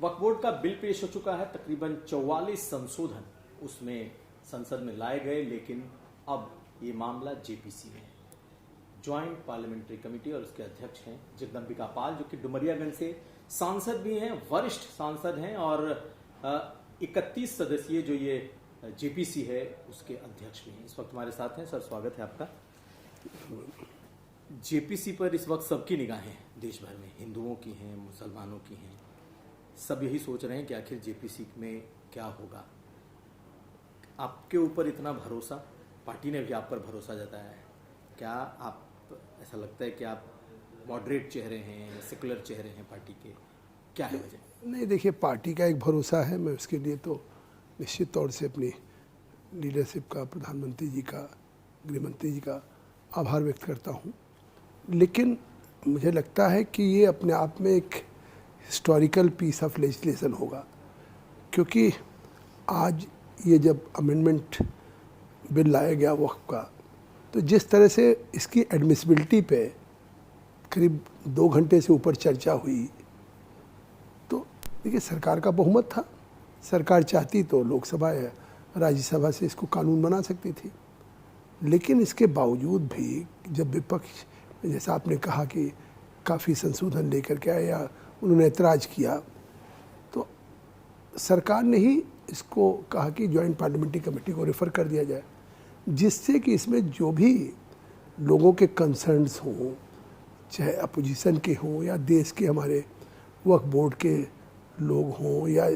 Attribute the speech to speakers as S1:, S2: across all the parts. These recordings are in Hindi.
S1: वक्फ बोर्ड का बिल पेश हो चुका है। तकरीबन 44 संशोधन उसमें संसद में लाए गए, लेकिन अब ये मामला जेपीसी में है। ज्वाइंट पार्लियामेंट्री कमेटी और उसके अध्यक्ष हैं जगदम्बिका पाल, जो कि डुमरियागंज से सांसद भी हैं, वरिष्ठ सांसद हैं और 31 सदस्यीय जो ये जेपीसी है उसके अध्यक्ष भी हैं। इस वक्त हमारे साथ हैं। सर, स्वागत है आपका। जेपीसी पर इस वक्त सबकी निगाहें देश भर में, हिंदुओं की हैं, मुसलमानों की हैं। सब यही सोच रहे हैं कि आखिर जेपीसी में क्या होगा। आपके ऊपर इतना भरोसा, पार्टी ने भी आप पर भरोसा जताया है, क्या आप ऐसा लगता है कि आप मॉडरेट चेहरे हैं, सेकुलर चेहरे हैं पार्टी के, क्या है वजह?
S2: नहीं, देखिए, पार्टी का एक भरोसा है, मैं उसके लिए तो निश्चित तौर से अपनी लीडरशिप का, प्रधानमंत्री जी का, गृहमंत्री जी का आभार व्यक्त करता हूँ। लेकिन मुझे लगता है कि ये अपने आप में एक हिस्टोरिकल पीस ऑफ लेजिस्लेशन होगा, क्योंकि आज ये जब अमेंडमेंट बिल लाया गया वक्फ का, तो जिस तरह से इसकी एडमिसिबिलिटी पे करीब 2 घंटे से ऊपर चर्चा हुई, तो देखिए, सरकार का बहुमत था। सरकार चाहती तो लोकसभा या राज्यसभा से इसको कानून बना सकती थी। लेकिन इसके बावजूद भी जब विपक्ष, जैसा आपने कहा कि काफ़ी संशोधन लेकर के आए या उन्होंने ऐतराज़ किया, तो सरकार ने ही इसको कहा कि ज्वाइंट पार्लियामेंट्री कमेटी को रेफ़र कर दिया जाए, जिससे कि इसमें जो भी लोगों के कंसर्न्स हों, चाहे अपोजिशन के हों या देश के हमारे वक्फ बोर्ड के लोग हों या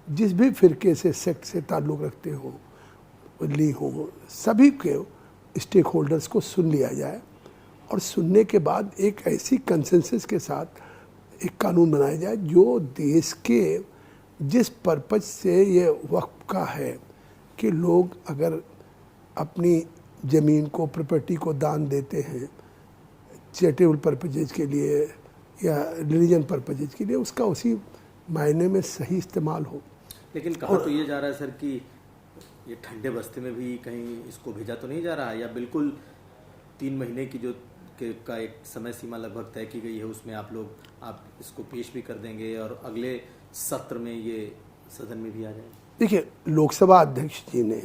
S2: जिस भी फ़िरके से, सेक्ट से ताल्लुक़ रखते हों, ली हो, सभी के स्टेक होल्डर्स को सुन लिया जाए और सुनने के बाद एक ऐसी कंसेंसस के साथ एक कानून बनाया जाए जो देश के जिस पर्पज से ये वक्फ का है कि लोग अगर अपनी ज़मीन को, प्रॉपर्टी को दान देते हैं चैरिटेबल पर्पजेज के लिए या रिलीजन पर्पजेज के लिए, उसका उसी मायने में सही इस्तेमाल हो।
S1: लेकिन कहा तो ये जा रहा है सर कि ये ठंडे बस्ते में भी कहीं इसको भेजा तो नहीं जा रहा है, या बिल्कुल 3 महीने की जो का एक समय सीमा लगभग तय की गई है, उसमें आप इसको पेश भी कर देंगे और अगले सत्र में ये सदन में भी आ जाए?
S2: देखिए, लोकसभा अध्यक्ष जी ने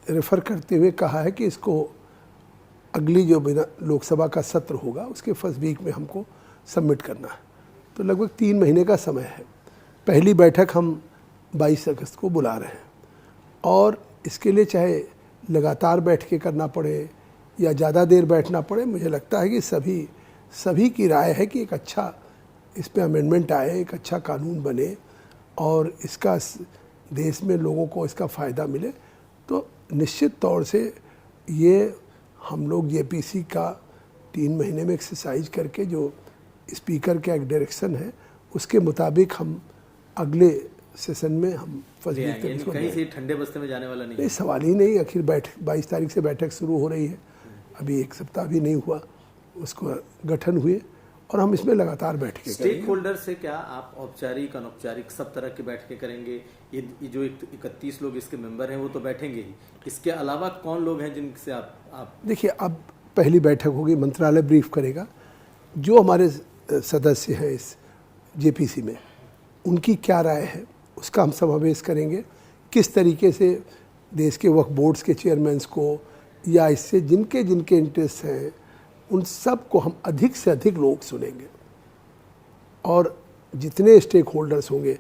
S2: रेफर करते हुए कहा है कि इसको अगली जो लोकसभा का सत्र होगा उसके फर्स्ट वीक में हमको सबमिट करना है। तो लगभग 3 महीने का समय है। पहली बैठक हम 22 अगस्त को बुला रहे हैं और इसके लिए चाहे लगातार बैठ के करना पड़े या ज़्यादा देर बैठना पड़े, मुझे लगता है कि सभी की राय है कि एक अच्छा इस पे अमेंडमेंट आए, एक अच्छा कानून बने और इसका देश में लोगों को इसका फ़ायदा मिले। तो निश्चित तौर से ये हम लोग जेपीसी का 3 महीने में एक्सरसाइज करके जो स्पीकर का एक डायरेक्शन है उसके मुताबिक हम अगले सेशन में हम फर्स्ट वीक तक इसको
S1: कहीं से ठंडे बस्ते में जाने वाला नहीं,
S2: सवाल ही नहीं। आखिर 22 तारीख से बैठक शुरू हो रही है, अभी 1 सप्ताह भी नहीं हुआ उसको गठन हुए और हम इसमें लगातार बैठ के
S1: स्टेक होल्डर से क्या आप औपचारिक, अनौपचारिक सब तरह की बैठकें करेंगे? ये जो 31 लोग इसके मेंबर हैं वो तो बैठेंगे ही, इसके अलावा कौन लोग हैं जिनसे आप
S2: देखिए, अब पहली बैठक होगी, मंत्रालय ब्रीफ करेगा जो हमारे सदस्य हैं इस जेपीसी में, उनकी क्या राय है उसका हम समावेश करेंगे। किस तरीके से देश के वक्फ बोर्ड्स के चेयरमैन्स को या इससे जिनके इंटरेस्ट हैं उन सब को हम अधिक से अधिक लोग सुनेंगे और जितने स्टेक होल्डर्स होंगे,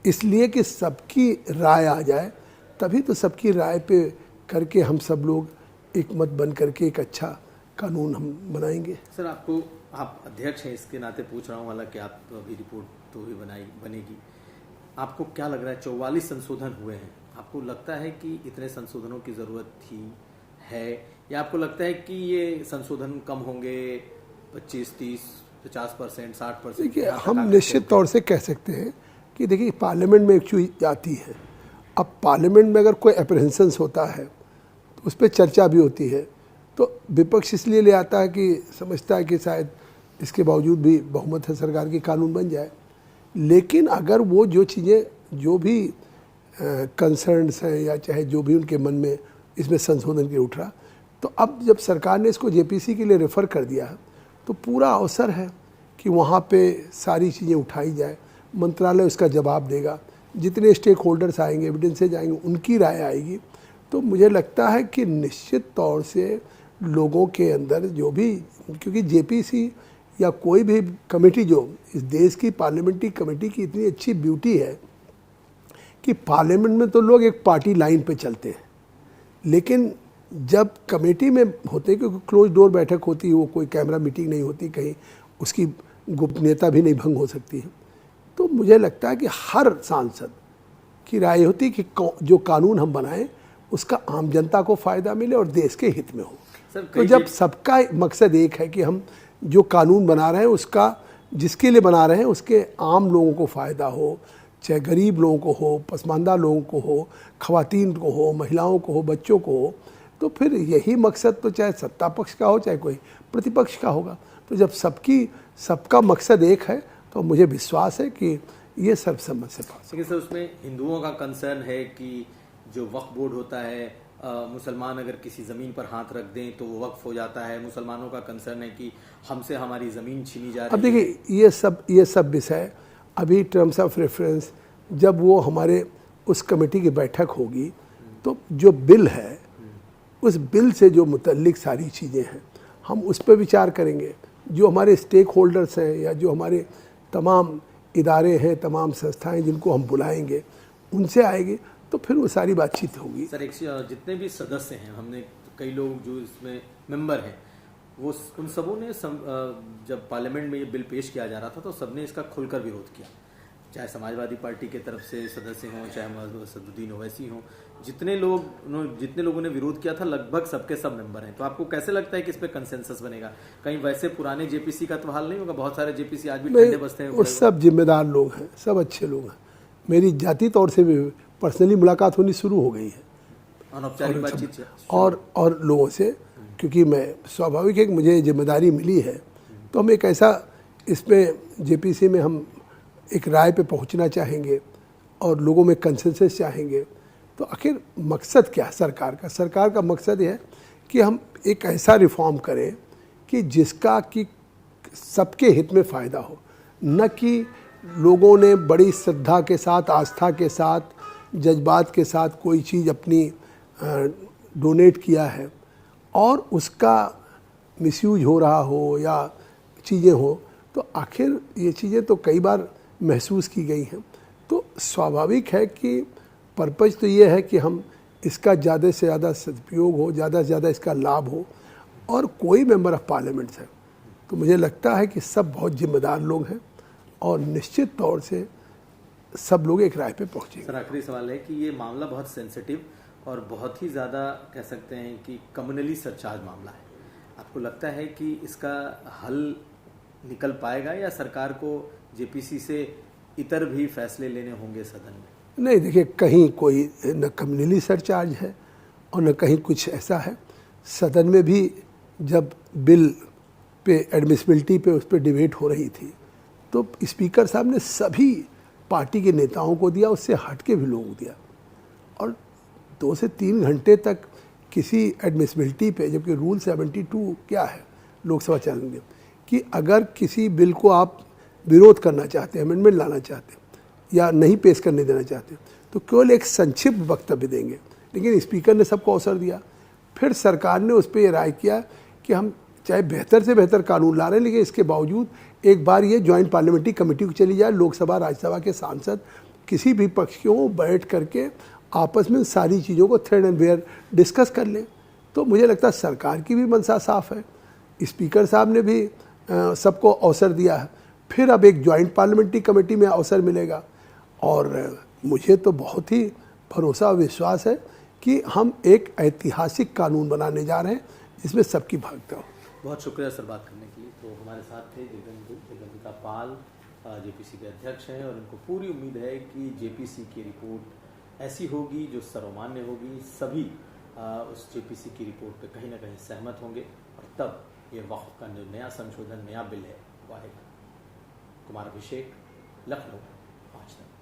S2: इसलिए कि सबकी राय आ जाए, तभी तो सबकी राय पे करके हम सब लोग एक मत बन करके एक अच्छा कानून हम बनाएंगे।
S1: सर, आप अध्यक्ष हैं, इसके नाते पूछ रहा हूँ, हालांकि आप तो अभी रिपोर्ट तो ही बनेगी। आपको क्या लग रहा है, 44 संशोधन हुए हैं, आपको लगता है कि इतने संशोधनों की ज़रूरत थी है, या आपको लगता है कि ये संशोधन कम होंगे 25, 30, 50%, 60%?
S2: देखिए, हम निश्चित तौर से कह सकते हैं कि देखिए, पार्लियामेंट में एक चीज़ आती है। अब पार्लियामेंट में अगर कोई अप्रहेंशंस होता है तो उस पर चर्चा भी होती है, तो विपक्ष इसलिए ले आता है कि समझता है कि शायद इसके बावजूद भी बहुमत है सरकार की, कानून बन जाए। लेकिन अगर वो जो चीज़ें, जो भी कंसर्न्स हैं या चाहे जो भी उनके मन में इसमें संशोधन के उठ रहा, तो अब जब सरकार ने इसको जेपीसी के लिए रेफ़र कर दिया है तो पूरा अवसर है कि वहाँ पे सारी चीज़ें उठाई जाए। मंत्रालय उसका जवाब देगा, जितने स्टेक होल्डर्स आएंगे, एविडेंसेज आएंगे, उनकी राय आएगी। तो मुझे लगता है कि निश्चित तौर से लोगों के अंदर जो भी, क्योंकि जेपीसी या कोई भी कमेटी, जो इस देश की पार्लियामेंट्री कमेटी की इतनी अच्छी ब्यूटी है कि पार्लियामेंट में तो लोग एक पार्टी लाइन पे चलते हैं, लेकिन जब कमेटी में होते हैं, क्योंकि क्लोज डोर बैठक होती है, वो कोई कैमरा मीटिंग नहीं होती, कहीं उसकी गोपनीयता भी नहीं भंग हो सकती है, तो मुझे लगता है कि हर सांसद की राय होती है कि जो कानून हम बनाएं उसका आम जनता को फ़ायदा मिले और देश के हित में हो। तो जब सबका मकसद एक है कि हम जो कानून बना रहे हैं उसका, जिसके लिए बना रहे हैं उसके आम लोगों को फ़ायदा हो, चाहे गरीब लोगों को हो, पसमानदा लोगों को हो, ख़वातीन को हो, महिलाओं को हो, बच्चों को हो, तो फिर यही मकसद तो चाहे सत्ता पक्ष का हो चाहे कोई प्रतिपक्ष का होगा। तो जब सबका मकसद एक है तो मुझे विश्वास है कि ये सर्वसम्मत से पास।
S1: लेकिन सर, उसमें हिंदुओं का कंसर्न है कि जो वक्फ बोर्ड होता है, मुसलमान अगर किसी ज़मीन पर हाथ रख दें तो वो वक्फ हो जाता है। मुसलमानों का कंसर्न है कि हमसे हमारी ज़मीन छीनी जा रही है।
S2: अब देखिए ये सब विषय अभी टर्म्स ऑफ रेफरेंस, जब वो हमारे उस कमेटी की बैठक होगी तो जो बिल है उस बिल से जो मुतल्लिक सारी चीज़ें हैं हम उस पर विचार करेंगे। जो हमारे स्टेक होल्डर्स हैं या जो हमारे तमाम इदारे हैं, तमाम संस्थाएं जिनको हम बुलाएंगे, उनसे आएंगे तो फिर वो सारी बातचीत होगी।
S1: सर, जितने भी सदस्य हैं, हमने कई लोग जो इसमें मेंबर हैं, वो उन सबों ने जब पार्लियामेंट में ये बिल पेश किया जा रहा था तो सबने इसका खुलकर विरोध किया, चाहे समाजवादी पार्टी की तरफ से सदस्य हों, चाहे मोहम्मद असदुद्दीन ओवैसी हों। जितने लोगों ने विरोध किया था लगभग सबके सब मेंबर हैं। तो आपको कैसे लगता है कि इस पे कंसेंसस बनेगा? कहीं वैसे पुराने जेपीसी का तो हाल नहीं होगा? बहुत सारे जेपीसी आज भी ठंडे बसते हैं।
S2: वो सब जिम्मेदार लोग हैं, सब अच्छे लोग हैं। मेरी जाती तौर से भी पर्सनली मुलाकात होनी शुरू हो गई है,
S1: अनौपचारिक बातचीत
S2: और लोगों से, क्योंकि मैं स्वाभाविक है कि मुझे जिम्मेदारी मिली है तो हम एक ऐसा इसमें जेपीसी में हम एक राय पे पहुंचना चाहेंगे और लोगों में कंसेंसस चाहेंगे। तो आखिर मकसद क्या है सरकार का मकसद यह है कि हम एक ऐसा रिफॉर्म करें कि जिसका कि सबके हित में फ़ायदा हो, न कि लोगों ने बड़ी श्रद्धा के साथ, आस्था के साथ, जज्बात के साथ कोई चीज़ अपनी डोनेट किया है और उसका मिसयूज हो रहा हो या चीज़ें हो। तो आखिर ये चीज़ें तो कई बार महसूस की गई हैं। तो स्वाभाविक है कि पर्पज़ तो ये है कि हम इसका ज़्यादा से ज़्यादा सदुपयोग हो, ज़्यादा से ज़्यादा इसका लाभ हो। और कोई मेंबर ऑफ पार्लियामेंट है तो मुझे लगता है कि सब बहुत जिम्मेदार लोग हैं और निश्चित तौर से सब लोग एक राय पे पहुँचेंगे।
S1: सर, आखिरी सवाल है कि ये मामला बहुत सेंसिटिव और बहुत ही ज़्यादा कह सकते हैं कि कम्युनली सरचार्ज मामला है। आपको लगता है कि इसका हल निकल पाएगा या सरकार को जेपीसी से इतर भी फैसले लेने होंगे सदन में?
S2: नहीं, देखिए, कहीं कोई न कम्युनली सरचार्ज है और न कहीं कुछ ऐसा है। सदन में भी जब बिल पे एडमिसिबिलिटी पे उस पर डिबेट हो रही थी तो स्पीकर साहब ने सभी पार्टी के नेताओं को दिया, उससे हट के भी लोगों को दिया और 2 से 3 घंटे तक किसी एडमिसिबिलिटी पे, जबकि रूल 72 क्या है लोकसभा चलन में कि अगर किसी बिल को आप विरोध करना चाहते हैं, अमेंडमेंट लाना चाहते हैं या नहीं पेश करने देना चाहते तो केवल एक संक्षिप्त वक्तव्य देंगे, लेकिन स्पीकर ने सबको अवसर दिया। फिर सरकार ने उस पर यह राय किया कि हम चाहे बेहतर से बेहतर कानून ला रहे हैं, लेकिन इसके बावजूद एक बार ये जॉइंट पार्लियामेंट्री कमेटी को चली जाए, लोकसभा राज्यसभा के सांसद किसी भी पक्ष को बैठ करके आपस में सारी चीज़ों को थ्रेड एंड वेयर डिस्कस कर लें। तो मुझे लगता है सरकार की भी मंशा साफ है, स्पीकर साहब ने भी सबको अवसर दिया है। फिर अब एक जॉइंट पार्लियामेंट्री कमेटी में अवसर मिलेगा और मुझे तो बहुत ही भरोसा और विश्वास है कि हम एक ऐतिहासिक कानून बनाने जा रहे हैं जिसमें सबकी भागीदारी हो।
S1: बहुत शुक्रिया सर बात करने के लिए। तो हमारे साथ थे जगदम्बिका पाल, जेपीसी के अध्यक्ष हैं, और उनको पूरी उम्मीद है कि जेपीसी की रिपोर्ट ऐसी होगी जो सर्वमान्य होगी। सभी उस जेपीसी की रिपोर्ट पे कहीं ना कहीं सहमत होंगे और तब ये वक्फ का जो नया संशोधन, नया बिल है वो आएगा। कुमार अभिषेक, लखनऊ, 5 तक।